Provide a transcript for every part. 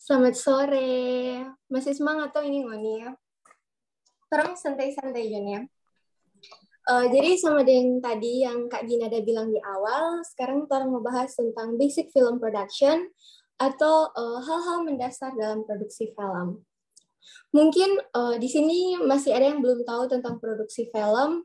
Selamat sore. Masih semangat tuh ini Ngoni ya? Terang santai-santai Jon ya. Jadi sama dengan tadi yang Kak Gina ada bilang di awal, sekarang kita mau bahas tentang basic film production atau hal-hal mendasar dalam produksi film. Mungkin di sini masih ada yang belum tahu tentang produksi film,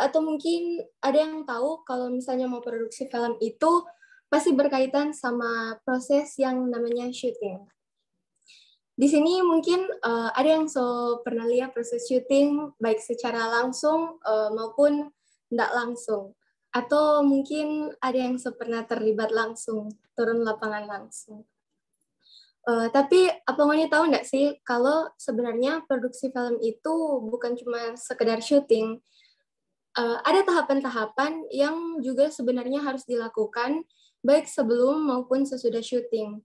atau mungkin ada yang tahu kalau misalnya mau produksi film itu pasti berkaitan sama proses yang namanya syuting. Di sini mungkin ada yang pernah lihat proses syuting baik secara langsung maupun tidak langsung. Atau mungkin ada yang pernah terlibat langsung, turun lapangan langsung. Tapi apa Ngoni tahu nggak sih kalau sebenarnya produksi film itu bukan cuma sekedar syuting. Ada tahapan-tahapan yang juga sebenarnya harus dilakukan baik sebelum maupun sesudah syuting.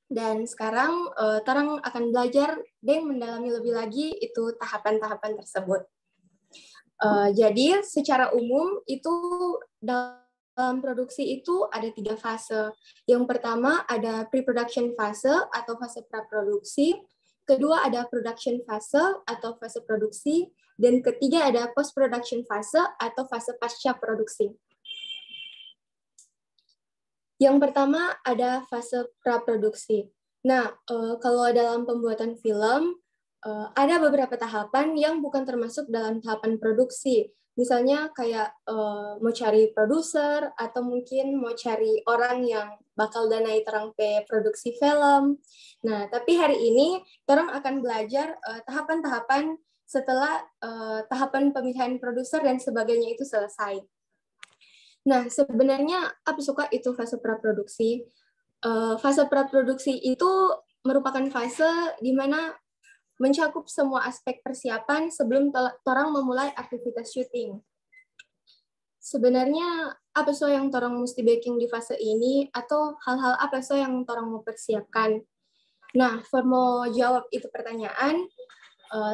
Dan sekarang Tarang akan belajar dan mendalami lebih lagi itu tahapan-tahapan tersebut. Jadi secara umum itu dalam produksi itu ada 3 fase. Yang pertama ada pre-production fase atau fase praproduksi. Kedua ada production fase atau fase produksi. Dan ketiga ada post-production fase atau fase pasca produksi. Yang pertama ada fase praproduksi. Nah, kalau dalam pembuatan film, ada beberapa tahapan yang bukan termasuk dalam tahapan produksi. Misalnya kayak mau cari produser, atau mungkin mau cari orang yang bakal danai terang pe produksi film. Nah, tapi hari ini terang akan belajar tahapan-tahapan setelah tahapan pemilihan produser dan sebagainya itu selesai. Nah, sebenarnya apa suka itu fase praproduksi? Fase praproduksi itu merupakan fase di mana mencakup semua aspek persiapan sebelum orang memulai aktivitas syuting. Sebenarnya apa so yang orang mesti baking di fase ini atau hal-hal apa so yang orang mau persiapkan? Nah, mau jawab itu pertanyaan,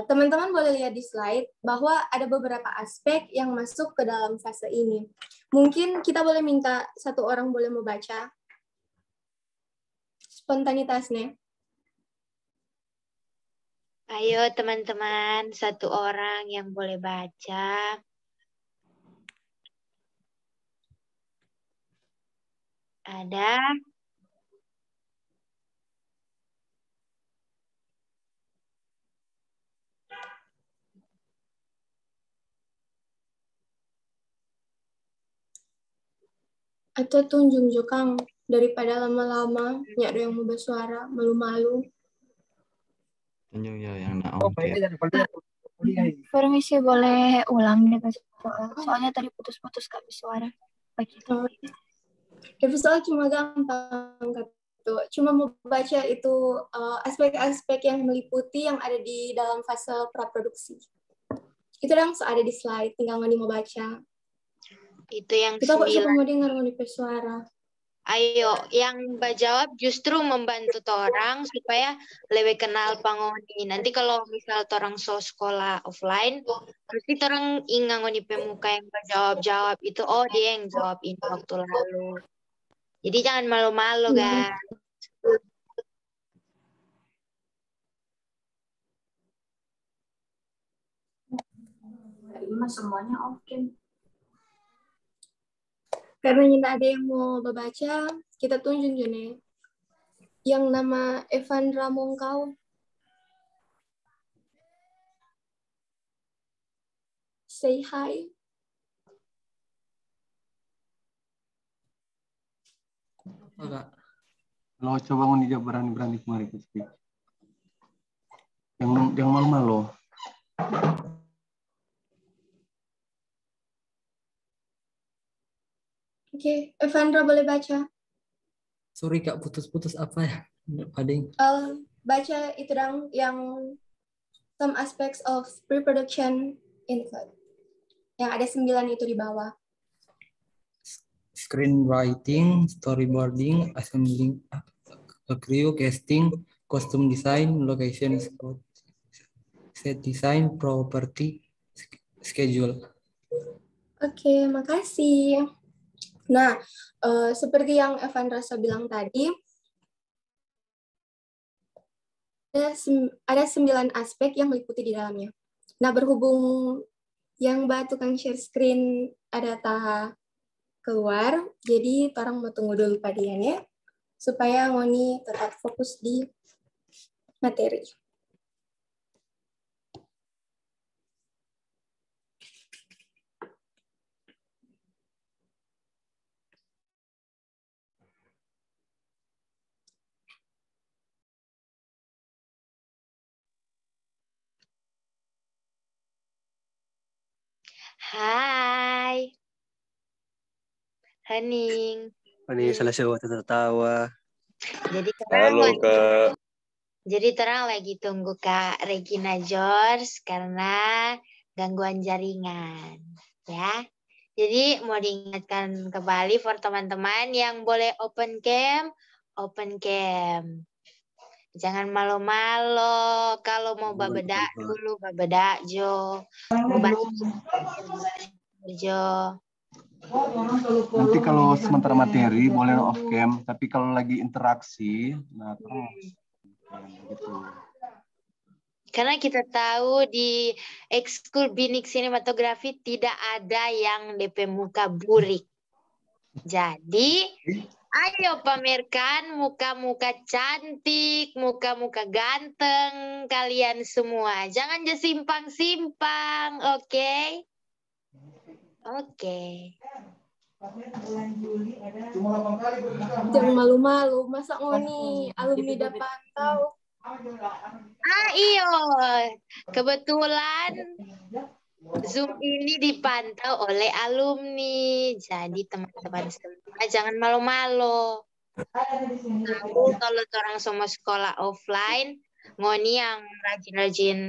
teman-teman boleh lihat di slide bahwa ada beberapa aspek yang masuk ke dalam fase ini. Mungkin kita boleh minta satu orang boleh membaca spontanitasnya. Ayo teman-teman, satu orang yang boleh baca. Ada? Atau tunjuk Kang, daripada lama-lama nyak ada yang mau bersuara, malu-malu. Tunjuk ya yang nak ongkir. Permisi, boleh ulang nih Kak? Soalnya tadi putus-putus Kak suara. Begitu. Tapi soal cuma gampang gitu. Cuma mau baca itu aspek-aspek yang meliputi yang ada di dalam fase praproduksi. Itu langsung ada di slide, tinggal Ngoni mau baca. Itu yang Kita kok 9. suka mau dengar Ngoni bersuara. Ayo, yang jawab justru membantu orang supaya lebih kenal pangoni. Nanti kalau misal orang sekolah offline, pasti orang ingat ngoni pemuka yang jawab itu. Oh, dia yang jawab ini waktu lalu. Jadi jangan malu-malu, guys. Ini semuanya oke. Karena tidak ada yang mau membaca, kita tunjuk Jone. Yang nama Evandra Mongkau. Say hi. Enggak. Kalau coba mau dijawab berani-berani kemari ke speak. Yang malu-malu. Oke, Evandra boleh baca. Sorry Kak, putus-putus apa ya? Pading. Baca itu dong yang some aspects of pre-production include. Yang ada 9 itu di bawah. Screenwriting, storyboarding, assembling a crew, casting, costume design, location scout, set design, property, schedule. Oke, makasih. Nah, seperti yang Evan Rasa bilang tadi, ada 9 aspek yang meliputi di dalamnya. Nah, berhubung yang tukang share screen ada keluar, jadi orang mau tunggu dulu padiannya supaya Ngoni tetap fokus di materi. Hai. Hening. Ini selesai waktu tertawa. Jadi Halo Kak. terang lagi tunggu Kak Regina George karena gangguan jaringan, ya. Jadi mau diingatkan kembali for teman-teman yang boleh open cam. Jangan malu-malu. Kalau mau babedak dulu, babedak Jo. Jo. Nanti kalau sementara materi boleh off cam, tapi kalau lagi interaksi, nah gitu. Karena kita tahu di ekskul binik sinematografi tidak ada yang DP muka burik. Jadi, ayo pamerkan muka-muka cantik, muka-muka ganteng kalian semua. Jangan just simpang-simpang, oke? Oke. Jangan malu-malu, masa Ngoni alumni Dapantau. Iyo, kebetulan Zoom ini dipantau oleh alumni. Jadi teman-teman semua jangan malu-malu. Tahu kalau orang semua sekolah offline, Ngoni yang rajin-rajin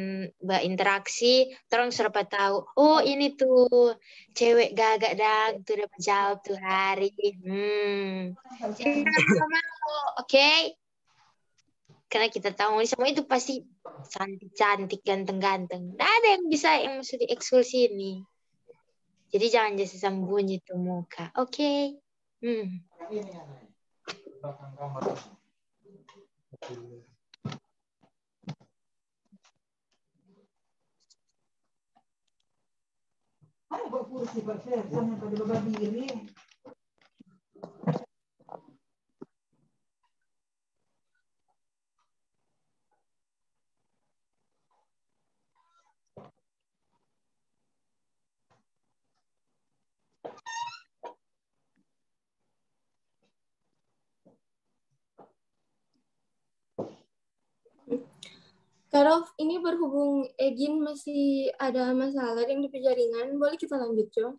berinteraksi, terus serba tahu. Oh ini tuh cewek gagak dah tuh dapat jawab tuh hari. Jangan malu-malu, oke? Karena kita tahu Ngoni semua itu pasti cantik-cantik, ganteng-ganteng. Nggak ada yang bisa yang masuk di ekskul sini. Jadi jangan jadi sembunyi tuh muka, oke? Karov, ini berhubung Egin masih ada masalah yang di jaringan, boleh kita lanjut, Jo?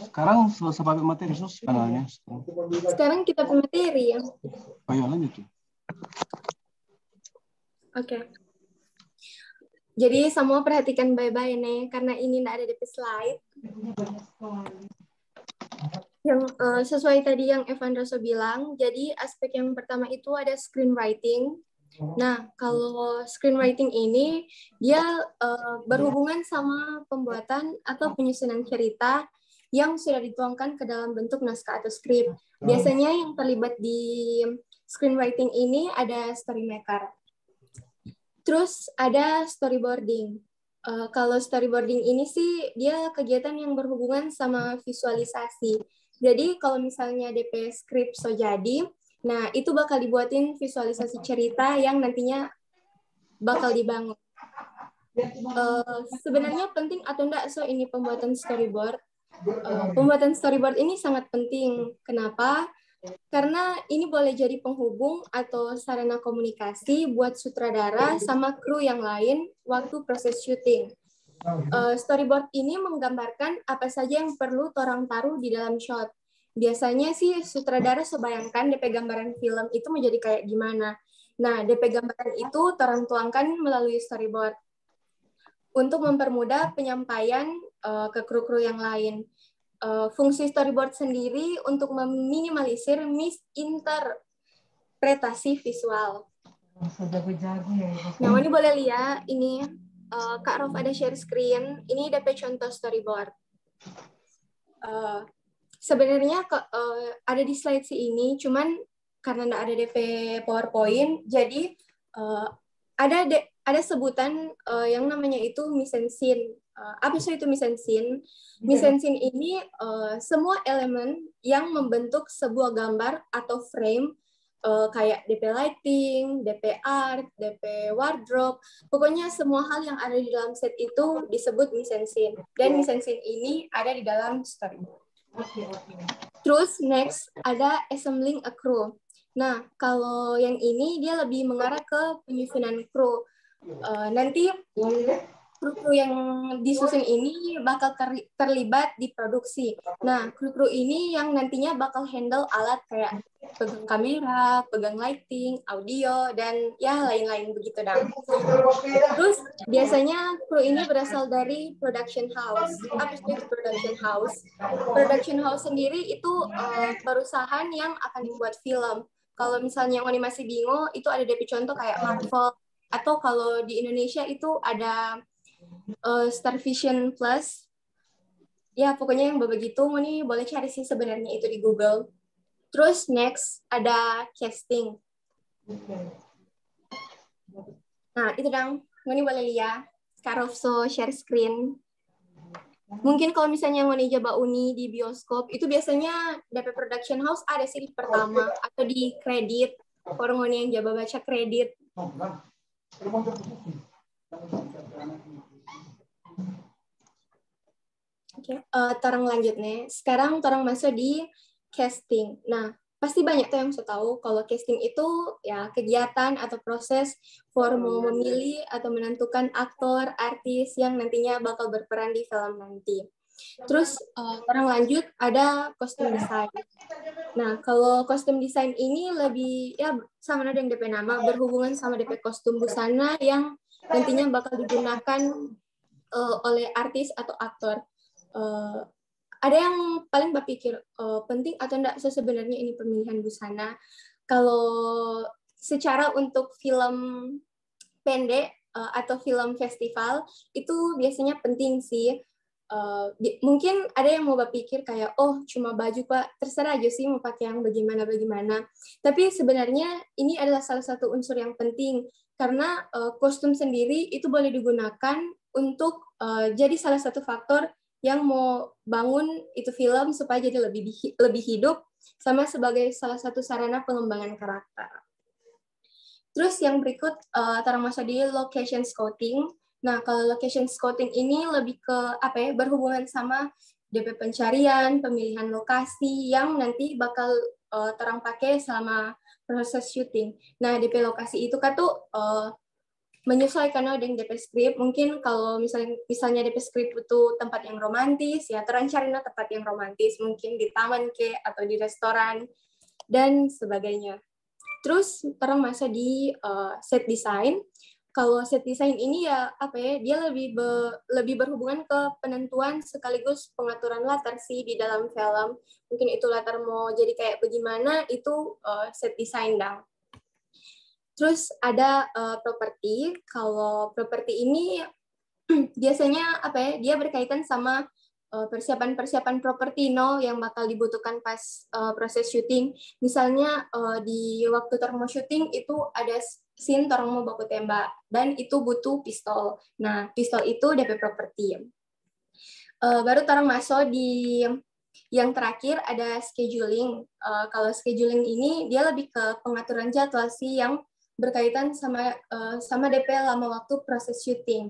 Sekarang selesai pakai materi kanalnya. Sekarang kita pakai materi ya. Oh iya lanjut. Oke. Jadi semua perhatikan baik-baik nih, karena ini tidak ada di slide. Yang sesuai tadi yang Evandra bilang, jadi aspek yang pertama itu ada screenwriting. Nah, kalau screenwriting ini dia berhubungan sama pembuatan atau penyusunan cerita yang sudah dituangkan ke dalam bentuk naskah atau skrip. Biasanya yang terlibat di screenwriting ini ada storymaker. Terus ada storyboarding. Kalau storyboarding ini sih dia kegiatan yang berhubungan sama visualisasi. Jadi kalau misalnya DP skrip jadi, nah itu bakal dibuatin visualisasi cerita yang nantinya bakal dibangun. Sebenarnya penting atau enggak ini pembuatan storyboard? Pembuatan storyboard ini sangat penting. Kenapa? Karena ini boleh jadi penghubung atau sarana komunikasi buat sutradara sama kru yang lain waktu proses syuting. Storyboard ini menggambarkan apa saja yang perlu orang taruh di dalam shot. Biasanya sih sutradara sebayangkan DP gambaran film itu menjadi kayak gimana. Nah, DP gambaran itu orang tuangkan melalui storyboard untuk mempermudah penyampaian ke kru-kru yang lain. Fungsi storyboard sendiri untuk meminimalisir misinterpretasi visual. Nah, ini boleh lihat ini Kak Rof ada share screen. Ini DP contoh storyboard. Sebenarnya ada di slide ini, cuman karena nggak ada DP PowerPoint, jadi ada sebutan yang namanya itu mise-en-scene. Apa sih itu mise-en-scene? Mise-en-scene ini semua elemen yang membentuk sebuah gambar atau frame, kayak DP lighting, DP art, DP wardrobe, pokoknya semua hal yang ada di dalam set itu disebut mise-en-scene. Dan mise-en-scene ini ada di dalam storyboard. Terus next ada assembling a crew. Nah, kalau yang ini dia lebih mengarah ke penyusunan kru. Nanti kru-kru yang disusun ini bakal terlibat di produksi. Nah, kru-kru ini yang nantinya bakal handle alat kayak pegang kamera, pegang lighting, audio, dan ya lain-lain begitu dong. Terus biasanya kru ini berasal dari production house. Apa itu production house? Production house sendiri itu perusahaan yang akan membuat film. Kalau misalnya yang masih bingung, itu ada DP contoh kayak Marvel, atau kalau di Indonesia itu ada Star Vision Plus. Ya, pokoknya yang begitu, Moni boleh cari sih sebenarnya itu di Google. Terus next ada casting. Nah, itu dong, Moni boleh lihat. Sekarang share screen. Mungkin kalau misalnya Ngoni Jaba Uni di bioskop, itu biasanya DP Production House ada sih di pertama, atau di kredit. Orang Ngoni yang Jaba baca kredit. Oke, torang lanjut nih. Sekarang torang masuk di casting. Nah, pasti banyak tuh yang bisa tahu kalau casting itu ya kegiatan atau proses for mau memilih atau menentukan aktor, artis yang nantinya bakal berperan di film nanti. Terus orang lanjut ada kostum desain. Nah, kalau kostum desain ini lebih ya sama ada yang DP nama, berhubungan sama DP kostum busana yang nantinya bakal digunakan oleh artis atau aktor. Ada yang paling berpikir penting atau enggak sebenarnya ini pemilihan busana. Kalau secara untuk film pendek atau film festival itu biasanya penting sih. Mungkin ada yang mau berpikir kayak, oh cuma baju Pak, terserah aja sih mau pakai yang bagaimana. Tapi sebenarnya ini adalah salah satu unsur yang penting, karena kostum sendiri itu boleh digunakan untuk jadi salah satu faktor yang mau bangun itu film supaya jadi lebih hidup, sama sebagai salah satu sarana pengembangan karakter. Terus yang berikut, tarang masuk di location scouting. Nah, kalau location scouting ini lebih ke berhubungan sama DP pencarian, pemilihan lokasi yang nanti bakal terang pakai selama proses syuting. Nah, DP lokasi itu kan tuh menyesuaikan dengan DP script. Mungkin kalau misalnya DP script itu tempat yang romantis, ya terang cari tempat yang romantis, mungkin di taman atau di restoran dan sebagainya. Terus terang masuk di set design. Kalau set design ini ya dia lebih berhubungan ke penentuan sekaligus pengaturan latar sih di dalam film. Mungkin itu latar mau jadi kayak bagaimana, itu set design dong. Terus ada properti. Kalau properti ini biasanya dia berkaitan sama persiapan properti yang bakal dibutuhkan pas proses syuting. Misalnya di waktu torang mau syuting itu ada scene torang mau baku tembak dan itu butuh pistol. Nah, pistol itu DP properti. Baru torang masuk di yang terakhir ada scheduling. Kalau scheduling ini dia lebih ke pengaturan jadwal sih yang berkaitan sama DP lama waktu proses syuting.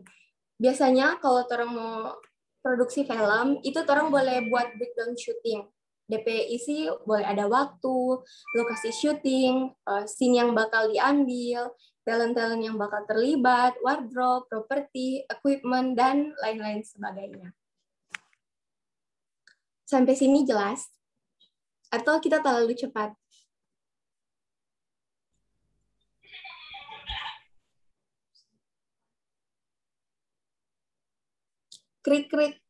Biasanya kalau orang mau produksi film, itu orang boleh buat breakdown syuting. DP isi boleh ada waktu, lokasi syuting, scene yang bakal diambil, talent-talent yang bakal terlibat, wardrobe, properti, equipment, dan lain-lain sebagainya. Sampai sini jelas? Atau kita terlalu cepat? Krik-krik.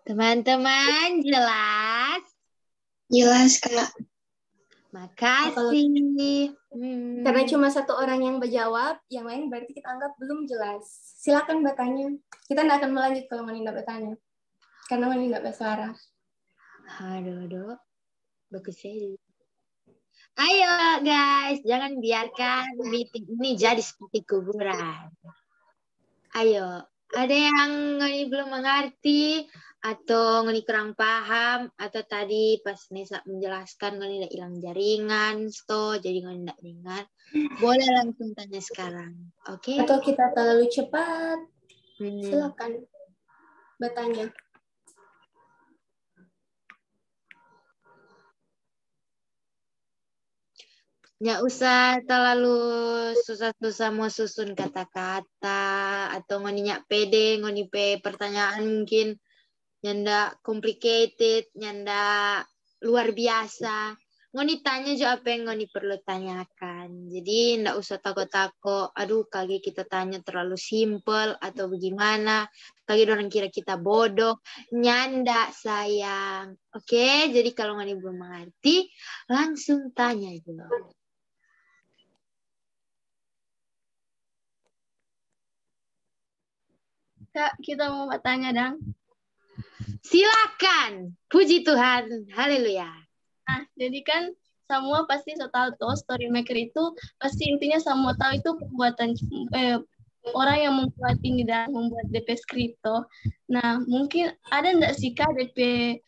Teman-teman, jelas? Jelas, Kak. Makasih. Karena cuma satu orang yang berjawab, yang lain berarti kita anggap belum jelas. Silakan bertanya. Kita tidak akan melanjut kalau Mani tidak bertanya. Karena Mani tidak bersuara. Aduh. Bagus ya. Ayo guys, jangan biarkan meeting ini jadi seperti kuburan. Ayo, ada yang ngoni belum mengerti atau ngoni kurang paham atau tadi pas Nesa menjelaskan ngoni tidak hilang jaringan, jadi ngoni tidak dengar. Boleh langsung tanya sekarang, oke? Atau kita terlalu cepat? Silakan bertanya. Nggak usah terlalu susah-susah mau susun kata-kata atau ngoni nyak pede, ngoni pe pertanyaan mungkin nyanda complicated, nyanda luar biasa. Ngoni tanya juga apa yang ngoni perlu tanyakan. Jadi nggak usah takut-takut, aduh kali kita tanya terlalu simple atau bagaimana, kali orang kira kita bodoh. Nyanda sayang. Oke, jadi kalau ngoni belum mengerti, langsung tanya dulu. Kak, kita mau bertanya, Dang. Silakan. Puji Tuhan. Haleluya. Nah, jadi kan semua pasti tahu tuh story maker itu pasti intinya semua tahu itu pembuatan orang yang membuat ini dan membuat DP skripto. Nah, mungkin ada enggak sih Kak DP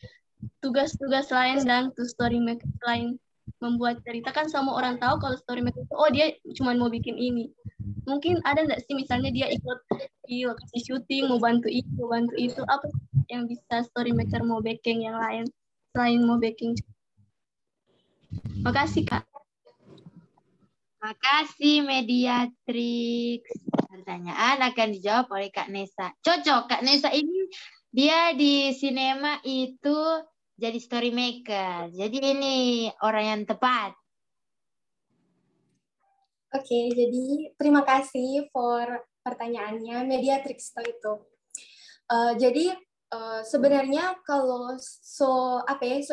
tugas-tugas lain dan tuh story maker lain membuat cerita? Kan semua orang tahu kalau story maker itu dia cuma mau bikin ini. Mungkin ada enggak sih misalnya dia ikut di lokasi syuting, mau bantu itu, apa yang bisa story maker mau backing yang lain selain mau backing? Makasih Kak. Makasih Mediatrix. Pertanyaan akan dijawab oleh Kak Nesa. Cocok, Kak Nesa ini dia di sinema itu jadi story maker. Jadi ini orang yang tepat. Oke, jadi terima kasih for pertanyaannya, Mediatrix itu. Jadi sebenarnya kalau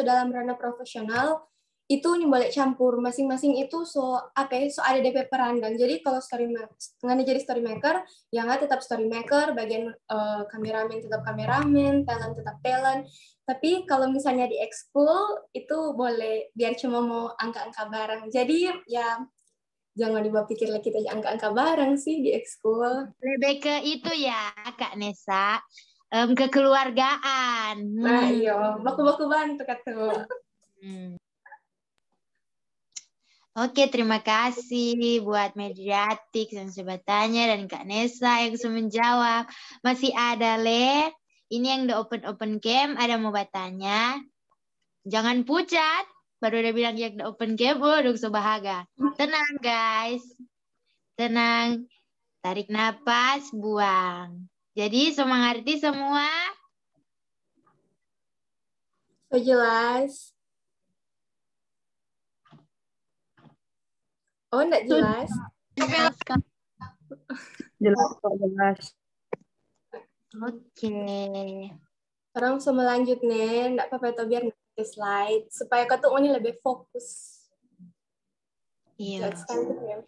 dalam ranah profesional itu boleh campur masing-masing itu ada DP peran. Dan jadi kalau nggak jadi story maker, ya nggak tetap story maker, bagian kameramen tetap kameramen, talent tetap talent. Tapi kalau misalnya di ekskul itu boleh biar cuma mau angka-angka bareng. Jadi ya jangan dibawa pikir lagi kita angka-angka bareng sih di ekskul. Lebih ke itu ya, Kak Nesa, kekeluargaan. Nah, iya, baku-baku bantu kata. Oke, terima kasih buat Mediatrix yang sudah tanya dan Kak Nesa yang sudah menjawab. Masih ada Le, ini yang udah open cam, ada mau bertanya? Jangan pucat. Baru udah bilang yang udah open cam, udah sebahagia. Tenang guys. Tenang. Tarik napas, buang. Jadi semangarti semua? So jelas. Oh, enggak jelas? Jelas, Kak. Jelas kok, jelas. Oke. Sekarang sama lanjut nih, enggak apa-apa itu biar nanti slide supaya kau tuh ini lebih fokus. Iya. Silakan.